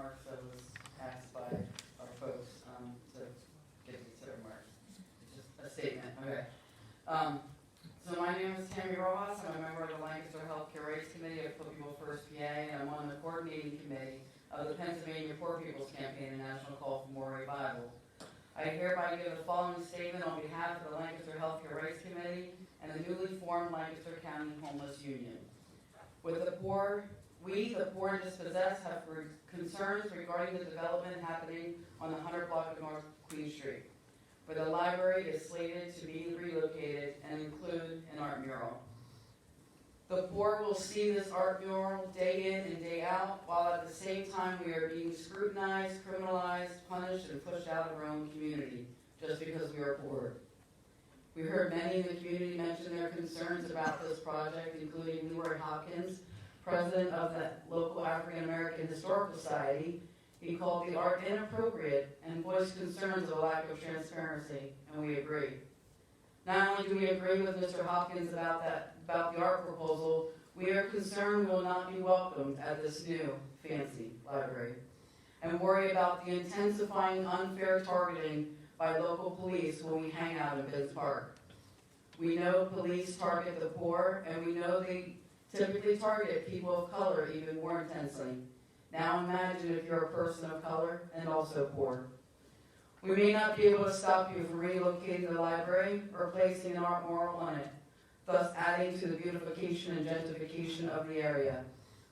remarks that was asked by our folks to get these remarks. It's just a statement. Okay. So my name is Tammy. I'm a member of the Lancaster Healthcare Rights Committee of Poor People First PA, and I'm on the coordinating committee of the Pennsylvania Poor People's Campaign and National Call for More Revival. I hereby give the following statement on behalf of the Lancaster Healthcare Rights Committee and the newly formed Lancaster County Homeless Union. With the poor, we, the poor and dispossessed, have concerns regarding the development happening on the 100 block of North Queen Street, where the library is slated to be relocated and include an art mural. The poor will see this art mural day in and day out, while at the same time we are being scrutinized, criminalized, punished, and pushed out of our own community just because we are poor. We heard many in the community mention their concerns about this project, including Leroy Hopkins, president of the local African American Historical Society. He called the art inappropriate and voiced concerns of a lack of transparency, and we agree. Not only do we agree with Mr. Hopkins about the art proposal, we are concerned we will not be welcomed at this new, fancy library, and worry about the intensifying unfair targeting by local police when we hang out in Benz Park. We know police target the poor, and we know they typically target people of color even more intensely. Now imagine if you're a person of color and also poor. We may not be able to stop you from relocating the library or placing an art mural on it, thus adding to the beautification and gentrification of the area,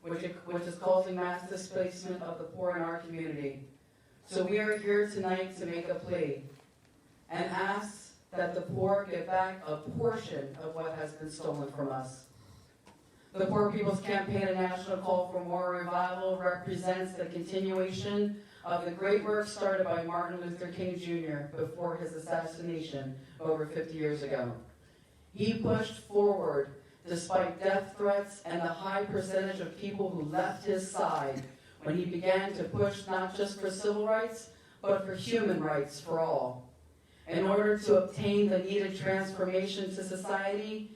which is causing mass displacement of the poor in our community. So we are here tonight to make a plea and ask that the poor get back a portion of what has been stolen from us. The Poor People's Campaign and National Call for More Revival represents the continuation of the great work started by Martin Luther King Jr. before his assassination over 50 years ago. He pushed forward despite death threats and the high percentage of people who left his side when he began to push not just for civil rights, but for human rights for all. In order to obtain the needed transformation to society,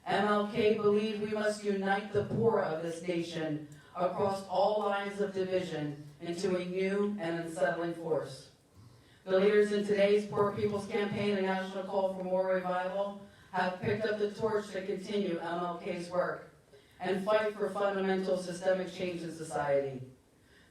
MLK believed we must unite the poor of this nation across all lines of division into a new and unsettling force. The leaders in today's Poor People's Campaign and National Call for More Revival have picked up the torch to continue MLK's work and fight for fundamental systemic change in society.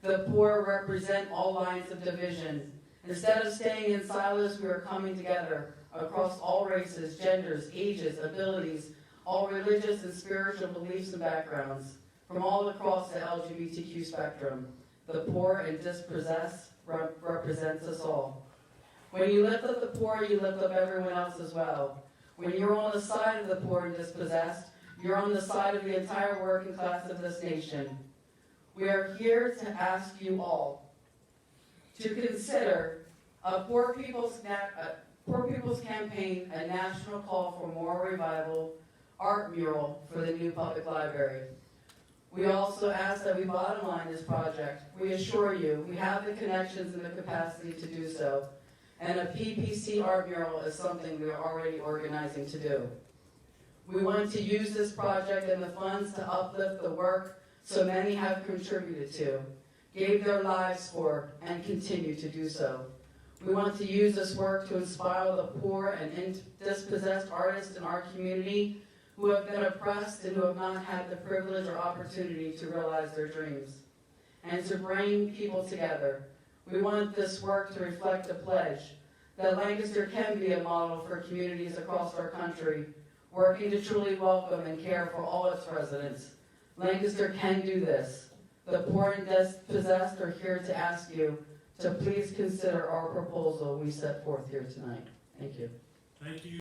The poor represent all lines of division. Instead of staying in silos, we are coming together across all races, genders, ages, abilities, all religious and spiritual beliefs and backgrounds, from all across the LGBTQ spectrum. The poor and dispossessed represents us all. When you lift up the poor, you lift up everyone else as well. When you're on the side of the poor and dispossessed, you're on the side of the entire working class of this nation. We are here to ask you all to consider a Poor People's Campaign, a national call for more revival, art mural for the new public library. We also ask that we bottom line this project. We assure you we have the connections and the capacity to do so. And a PPC art mural is something we are already organizing to do. We want to use this project and the funds to uplift the work so many have contributed to, gave their lives for, and continue to do so. We want to use this work to inspire the poor and dispossessed artists in our community who have been oppressed and who have not had the privilege or opportunity to realize their dreams, and to bring people together. We want this work to reflect a pledge that Lancaster can be a model for communities across our country, working to truly welcome and care for all its residents. Lancaster can do this. The poor and dispossessed are here to ask you to please consider our proposal we set forth here tonight. Thank you. Thank you.